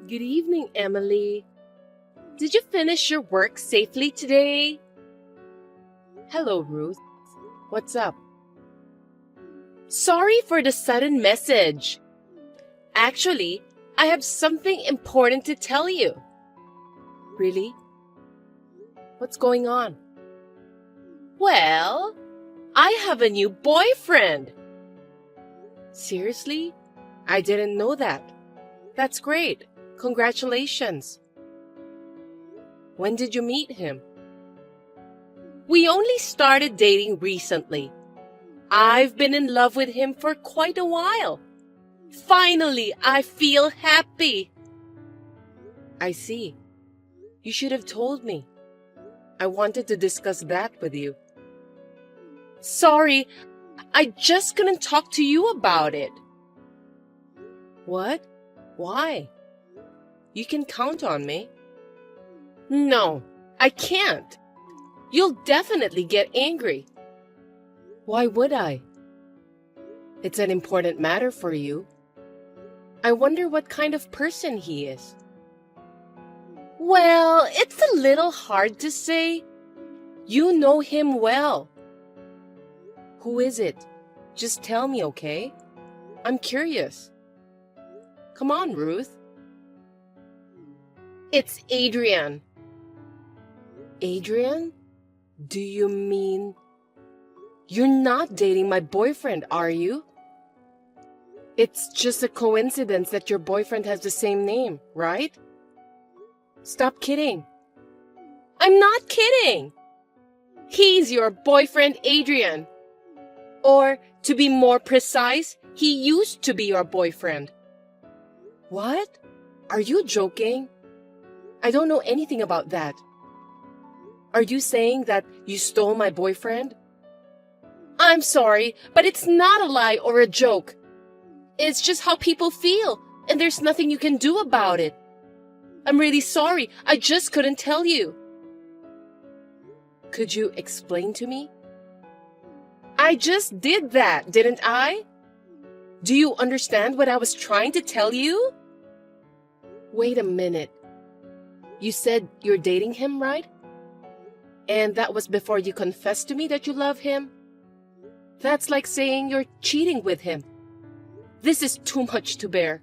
Good evening, Emily. Did you finish your work safely today? Hello, Ruth. What's up? Sorry for the sudden message. Actually, I have something important to tell you. Really? What's going on? Well, I have a new boyfriend. Seriously? I didn't know that. That's great. Congratulations. When did you meet him? We only started dating recently. I've been in love with him for quite a while. Finally, I feel happy. I see. You should have told me. I wanted to discuss that with you. Sorry, I just couldn't talk to you about it. What? Why? You can count on me. No, I can't. You'll definitely get angry. Why would I? It's an important matter for you. I wonder what kind of person he is. Well, it's a little hard to say. You know him well. Who is it? Just tell me, okay? I'm curious. Come on, Ruth. It's Adrian. Adrian? Do you mean... You're not dating my boyfriend, are you? It's just a coincidence that your boyfriend has the same name, right? Stop kidding. I'm not kidding. He's your boyfriend, Adrian. Or, to be more precise, he used to be your boyfriend. What? Are you joking? I don't know anything about that. Are you saying that you stole my boyfriend? I'm sorry, but it's not a lie or a joke. It's just how people feel, and there's nothing you can do about it. I'm really sorry, I just couldn't tell you. Could you explain to me? I just did that, didn't I? Do you understand what I was trying to tell you? Wait a minute. You said you're dating him, right? And that was before you confessed to me that you love him? That's like saying you're cheating with him. This is too much to bear.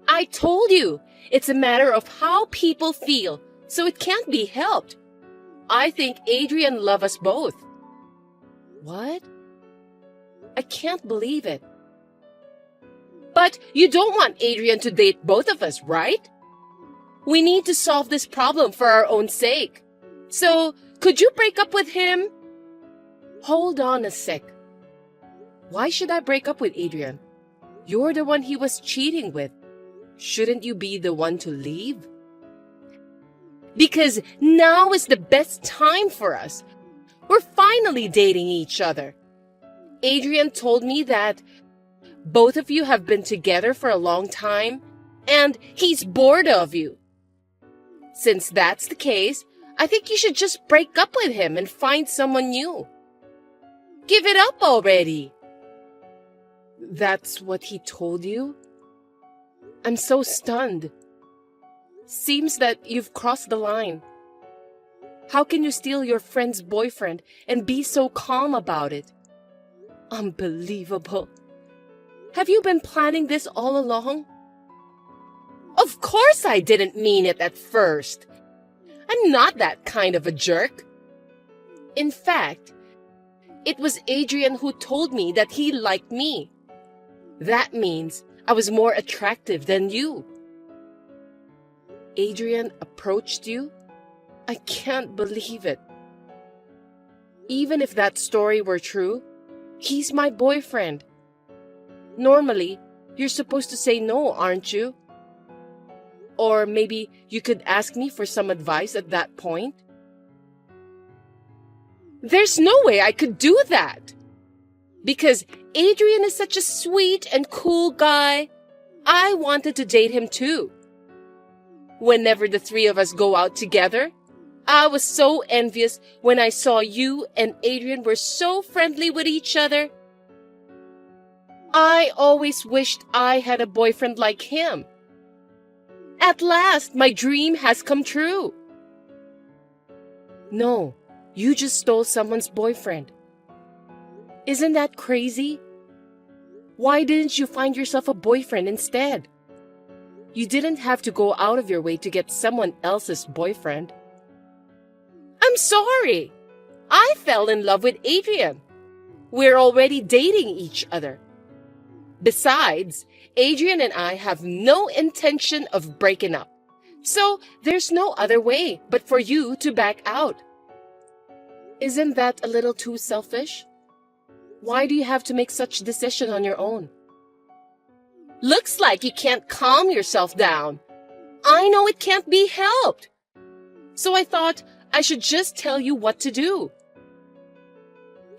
I told you, it's a matter of how people feel, so it can't be helped. I think Adrian loves us both. What? I can't believe it. But you don't want Adrian to date both of us, right? We need to solve this problem for our own sake. So, could you break up with him? Hold on a sec. Why should I break up with Adrian? You're the one he was cheating with. Shouldn't you be the one to leave? Because now is the best time for us. We're finally dating each other. Adrian told me that both of you have been together for a long time, and he's bored of you. Since that's the case, I think you should just break up with him and find someone new. Give it up already. That's what he told you? I'm so stunned. Seems that you've crossed the line. How can you steal your friend's boyfriend and be so calm about it? Unbelievable. Have you been planning this all along? Of course I didn't mean it at first. I'm not that kind of a jerk. In fact, it was Adrian who told me that he liked me. That means I was more attractive than you. Adrian approached you? I can't believe it. Even if that story were true, he's my boyfriend. Normally, you're supposed to say no, aren't you? Or maybe you could ask me for some advice at that point. There's no way I could do that. Because Adrian is such a sweet and cool guy. I wanted to date him too. Whenever the three of us go out together, I was so envious when I saw you and Adrian were so friendly with each other. I always wished I had a boyfriend like him. At last, my dream has come true. No, you just stole someone's boyfriend. Isn't that crazy? Why didn't you find yourself a boyfriend instead? You didn't have to go out of your way to get someone else's boyfriend. I'm sorry. I fell in love with Adrian. We're already dating each other. Besides, Adrian and I have no intention of breaking up. So there's no other way but for you to back out. Isn't that a little too selfish? Why do you have to make such a decision on your own? Looks like you can't calm yourself down. I know it can't be helped. So I thought I should just tell you what to do.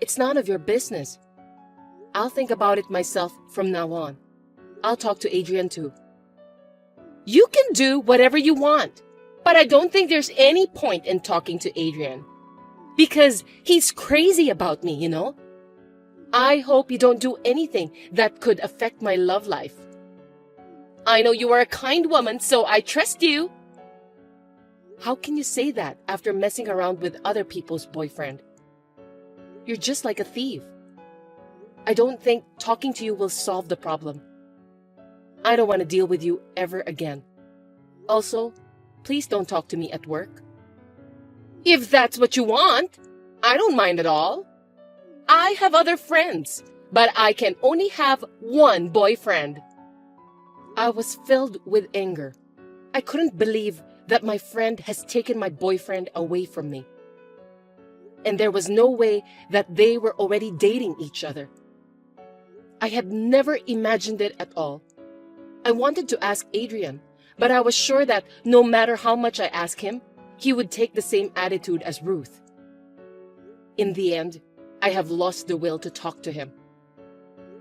It's none of your business. I'll think about it myself from now on. I'll talk to Adrian too. You can do whatever you want, but I don't think there's any point in talking to Adrian. Because he's crazy about me, you know? I hope you don't do anything that could affect my love life. I know you are a kind woman, so I trust you. How can you say that after messing around with other people's boyfriend? You're just like a thief. I don't think talking to you will solve the problem. I don't want to deal with you ever again. Also, please don't talk to me at work. If that's what you want, I don't mind at all. I have other friends, but I can only have one boyfriend. I was filled with anger. I couldn't believe that my friend has taken my boyfriend away from me. And there was no way that they were already dating each other. I had never imagined it at all. I wanted to ask Adrian, but I was sure that no matter how much I asked him, he would take the same attitude as Ruth. In the end, I have lost the will to talk to him.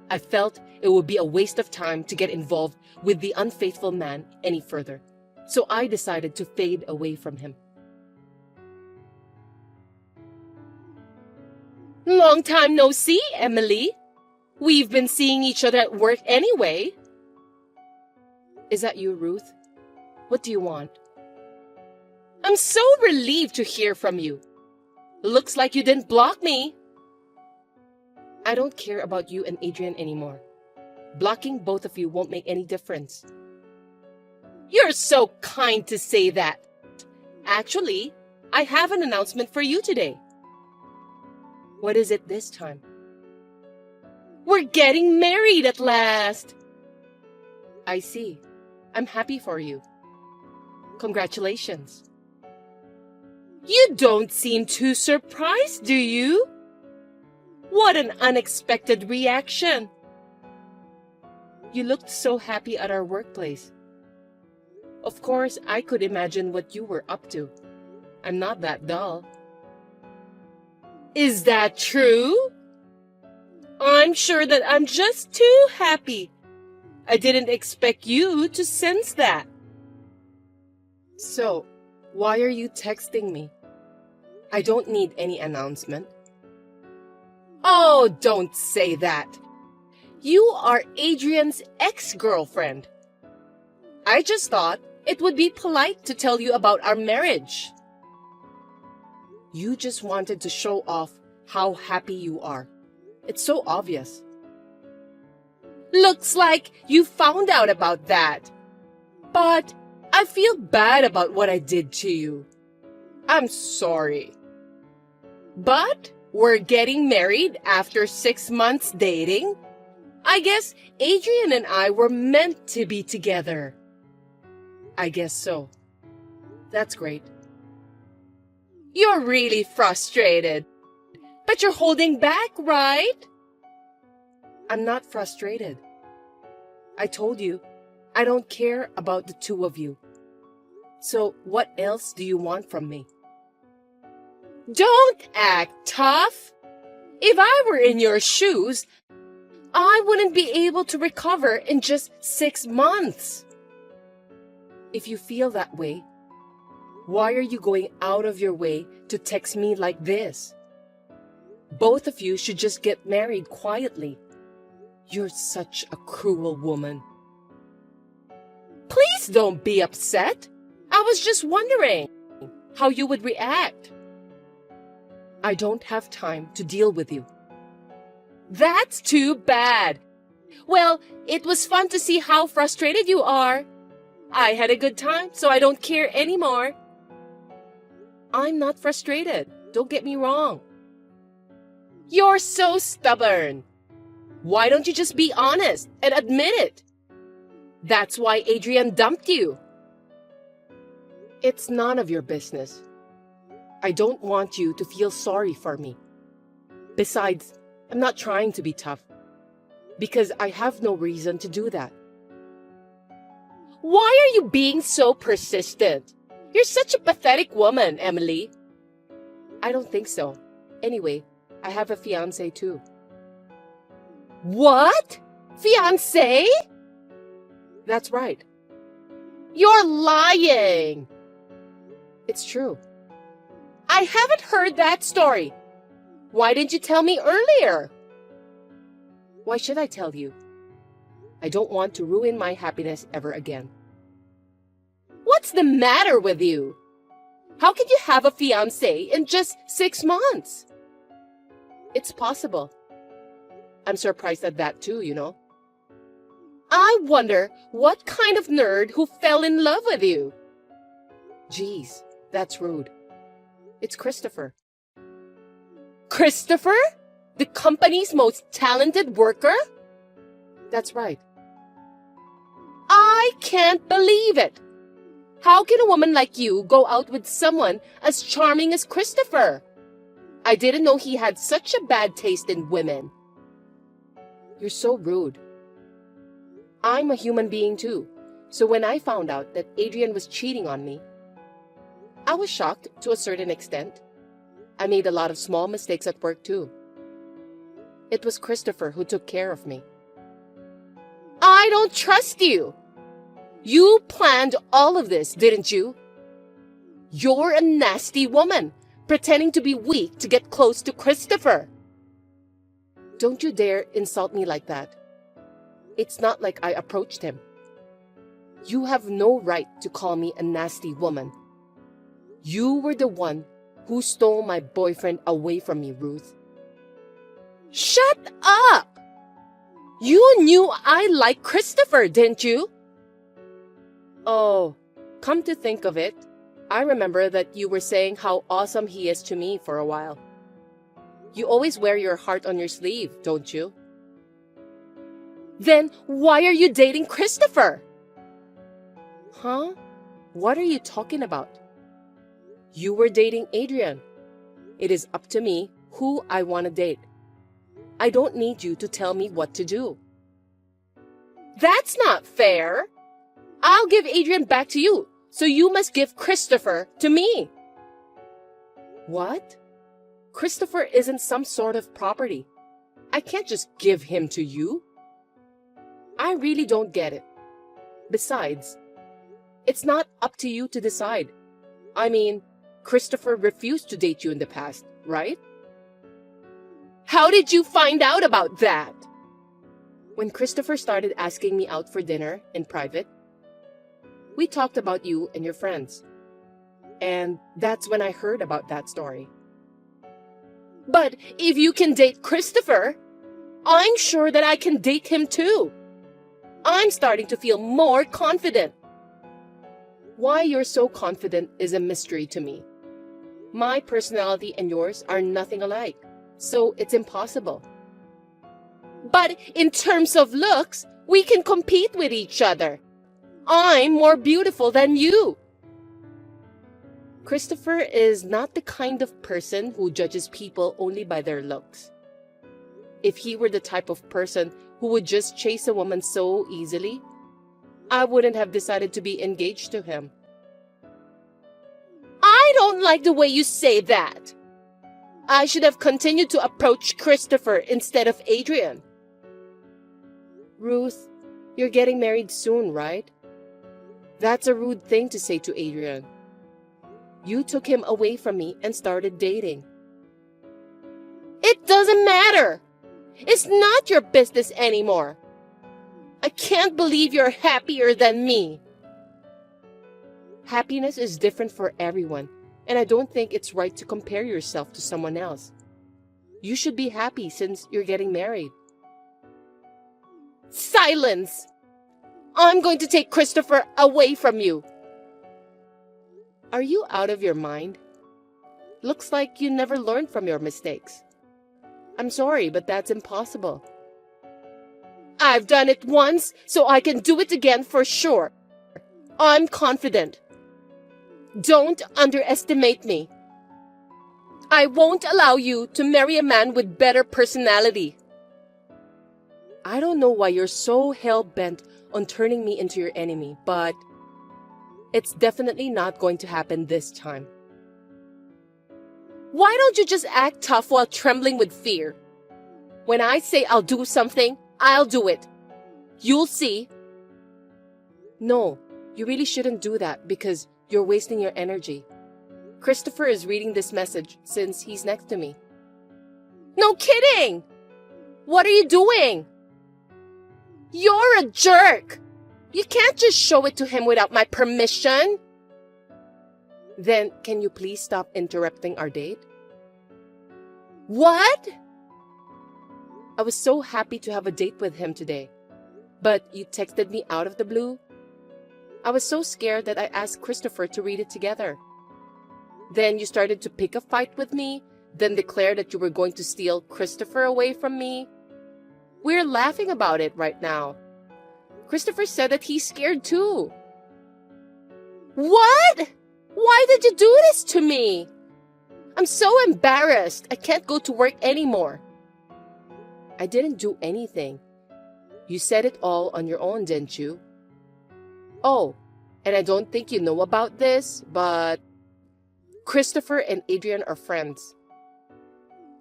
I felt it would be a waste of time to get involved with the unfaithful man any further, so I decided to fade away from him. Long time no see, Emily. We've been seeing each other at work anyway. Is that you, Ruth? What do you want? I'm so relieved to hear from you. Looks like you didn't block me. I don't care about you and Adrian anymore. Blocking both of you won't make any difference. You're so kind to say that. Actually, I have an announcement for you today. What is it this time? We're getting married at last. I see. I'm happy for you. Congratulations. You don't seem too surprised, do you? What an unexpected reaction. You looked so happy at our workplace. Of course, I could imagine what you were up to. I'm not that dull. Is that true? I'm sure that I'm just too happy. I didn't expect you to sense that. So, why are you texting me? I don't need any announcement. Oh, don't say that. You are Adrian's ex-girlfriend. I just thought it would be polite to tell you about our marriage. You just wanted to show off how happy you are. It's so obvious. Looks like you found out about that. But I feel bad about what I did to you. I'm sorry. But we're getting married after 6 months dating. I guess Adrian and I were meant to be together. I guess so. That's great. You're really frustrated. But you're holding back, right? I'm not frustrated. I told you, I don't care about the two of you. So what else do you want from me? Don't act tough. If I were in your shoes, I wouldn't be able to recover in just 6 months. If you feel that way, why are you going out of your way to text me like this? Both of you should just get married quietly. You're such a cruel woman. Please Please don't be upset. I was just wondering how you would react. I don't have time to deal with you. That's too bad. Well, it was fun to see how frustrated you are. I had a good time, so I don't care anymore. I'm not frustrated. Don't get me wrong. You're so stubborn. Why don't you just be honest and admit it? That's why Adrian dumped you. It's none of your business. I don't want you to feel sorry for me. Besides, I'm not trying to be tough, because I have no reason to do that. Why are you being so persistent? You're such a pathetic woman, Emily. I don't think so. Anyway, I have a fiancé too. What? Fiancé? That's right. You're lying. It's true. I haven't heard that story. Why didn't you tell me earlier? Why should I tell you? I don't want to ruin my happiness ever again. What's the matter with you? How can you have a fiancé in just 6 months? It's possible. I'm surprised at that too, you know. I wonder what kind of nerd who fell in love with you. Geez, that's rude. It's Christopher. Christopher? The company's most talented worker? That's right. I can't believe it. How can a woman like you go out with someone as charming as Christopher? I didn't know he had such a bad taste in women. You're so rude. I'm a human being too, so when I found out that Adrian was cheating on me, I was shocked to a certain extent. I made a lot of small mistakes at work too. It was Christopher who took care of me. I don't trust you. You planned all of this, didn't you? You're a nasty woman, pretending to be weak to get close to Christopher. Don't you dare insult me like that. It's not like I approached him. You have no right to call me a nasty woman. You were the one who stole my boyfriend away from me, Ruth. Shut up! You knew I liked Christopher, didn't you? Oh, come to think of it, I remember that you were saying how awesome he is to me for a while. You always wear your heart on your sleeve, don't you? Then why are you dating Christopher? Huh? What are you talking about? You were dating Adrian. It is up to me who I want to date. I don't need you to tell me what to do. That's not fair. I'll give Adrian back to you, so you must give Christopher to me. What? Christopher isn't some sort of property. I can't just give him to you. I really don't get it. Besides, it's not up to you to decide. I mean, Christopher refused to date you in the past, right? How did you find out about that? When Christopher started asking me out for dinner in private, we talked about you and your friends. And that's when I heard about that story. But if you can date Christopher, I'm sure that I can date him too. I'm starting to feel more confident. Why you're so confident is a mystery to me. My personality and yours are nothing alike, so it's impossible. But in terms of looks, we can compete with each other. I'm more beautiful than you. Christopher is not the kind of person who judges people only by their looks. If he were the type of person who would just chase a woman so easily, I wouldn't have decided to be engaged to him. I don't like the way you say that. I should have continued to approach Christopher instead of Adrian. Ruth, you're getting married soon, right? That's a rude thing to say to Adrian. You took him away from me and started dating. It doesn't matter. It's not your business anymore. I can't believe you're happier than me. Happiness is different for everyone, and I don't think it's right to compare yourself to someone else. You should be happy since you're getting married. Silence! I'm going to take Christopher away from you. Are you out of your mind? Looks like you never learned from your mistakes. I'm sorry, but that's impossible. I've done it once, so I can do it again for sure. I'm confident. Don't underestimate me. I won't allow you to marry a man with better personality. I don't know why you're so hell-bent on turning me into your enemy, but it's definitely not going to happen this time. Why don't you just act tough while trembling with fear? When I say I'll do something, I'll do it. You'll see. No, you really shouldn't do that because you're wasting your energy. Christopher is reading this message since he's next to me. No kidding! What are you doing? You're a jerk! You can't just show it to him without my permission. Then, can you please stop interrupting our date? What? I was so happy to have a date with him today. But you texted me out of the blue. I was so scared that I asked Christopher to read it together. Then you started to pick a fight with me, then declared that you were going to steal Christopher away from me. We're laughing about it right now. Christopher said that he's scared too. What? Why did you do this to me? I'm so embarrassed. I can't go to work anymore. I didn't do anything. You said it all on your own, didn't you? Oh, and I don't think you know about this, but Christopher and Adrian are friends.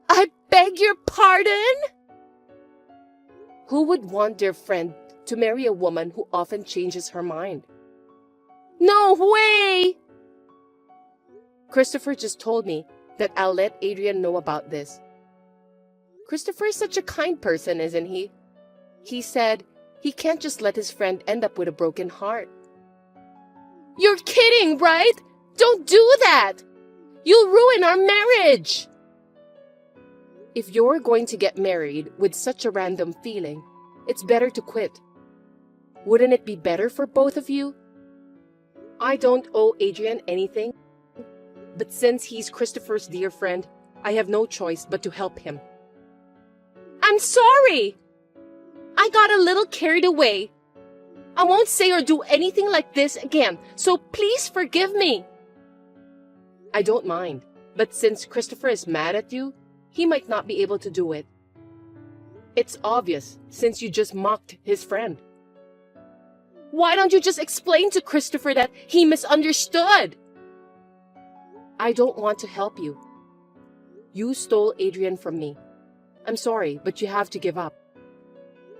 I beg your pardon? Who would want their friend to marry a woman who often changes her mind? No way! Christopher just told me that I'll let Adrian know about this. Christopher is such a kind person, isn't he? He said he can't just let his friend end up with a broken heart. You're kidding, right? Don't do that! You'll ruin our marriage! If you're going to get married with such a random feeling, it's better to quit. Wouldn't it be better for both of you? I don't owe Adrian anything, but since he's Christopher's dear friend, I have no choice but to help him. I'm sorry! I got a little carried away. I won't say or do anything like this again, so please forgive me. I don't mind, but since Christopher is mad at you, he might not be able to do it. It's obvious, since you just mocked his friend. Why don't you just explain to Christopher that he misunderstood? I don't want to help you. You stole Adrian from me. I'm sorry, but you have to give up.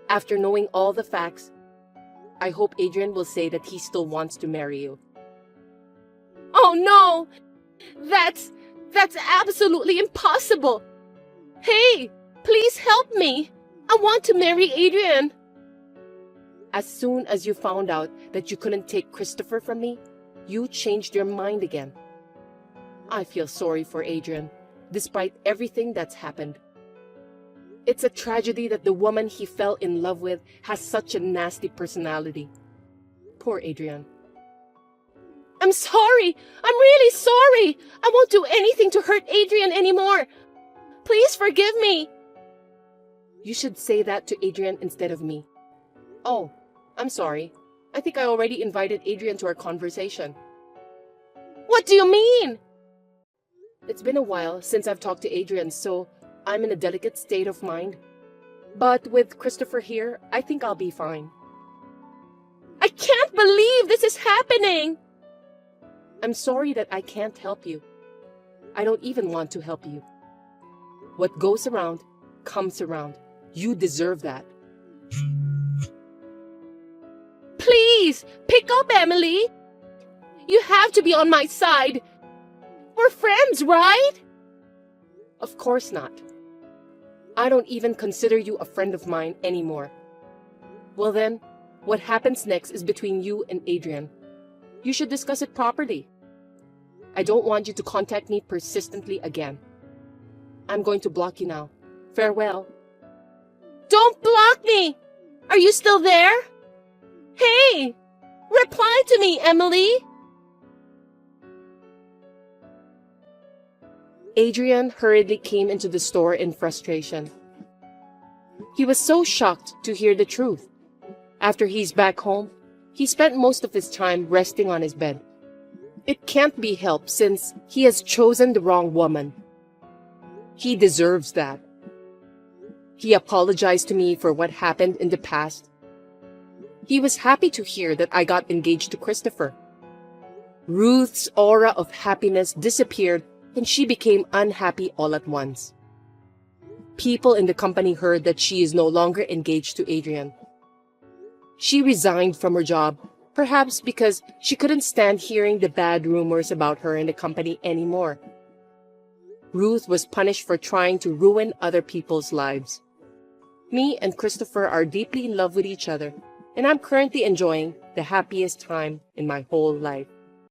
After knowing all the facts, I hope Adrian will say that he still wants to marry you. Oh no! That's absolutely impossible! Hey, please help me! I want to marry Adrian! As soon as you found out that you couldn't take Christopher from me, you changed your mind again. I feel sorry for Adrian, despite everything that's happened. It's a tragedy that the woman he fell in love with has such a nasty personality. Poor Adrian. I'm sorry! I'm really sorry! I won't do anything to hurt Adrian anymore! Please forgive me! You should say that to Adrian instead of me. Oh, I'm sorry. I think I already invited Adrian to our conversation. What do you mean? It's been a while since I've talked to Adrian, so I'm in a delicate state of mind. But with Christopher here, I think I'll be fine. I can't believe this is happening! I'm sorry that I can't help you. I don't even want to help you. What goes around, comes around. You deserve that. Please, pick up, Emily! You have to be on my side. We're friends, right? Of course not. I don't even consider you a friend of mine anymore. Well then, what happens next is between you and Adrian. You should discuss it properly. I don't want you to contact me persistently again. I'm going to block you now. Farewell. Don't block me! Are you still there? Hey! Reply to me, Emily! Adrian hurriedly came into the store in frustration. He was so shocked to hear the truth. After he's back home, he spent most of his time resting on his bed. It can't be helped since he has chosen the wrong woman. He deserves that. He apologized to me for what happened in the past. He was happy to hear that I got engaged to Christopher. Ruth's aura of happiness disappeared and she became unhappy all at once. People in the company heard that she is no longer engaged to Adrian. She resigned from her job, perhaps because she couldn't stand hearing the bad rumors about her in the company anymore. Ruth was punished for trying to ruin other people's lives. Me and Christopher are deeply in love with each other, and I'm currently enjoying the happiest time in my whole life.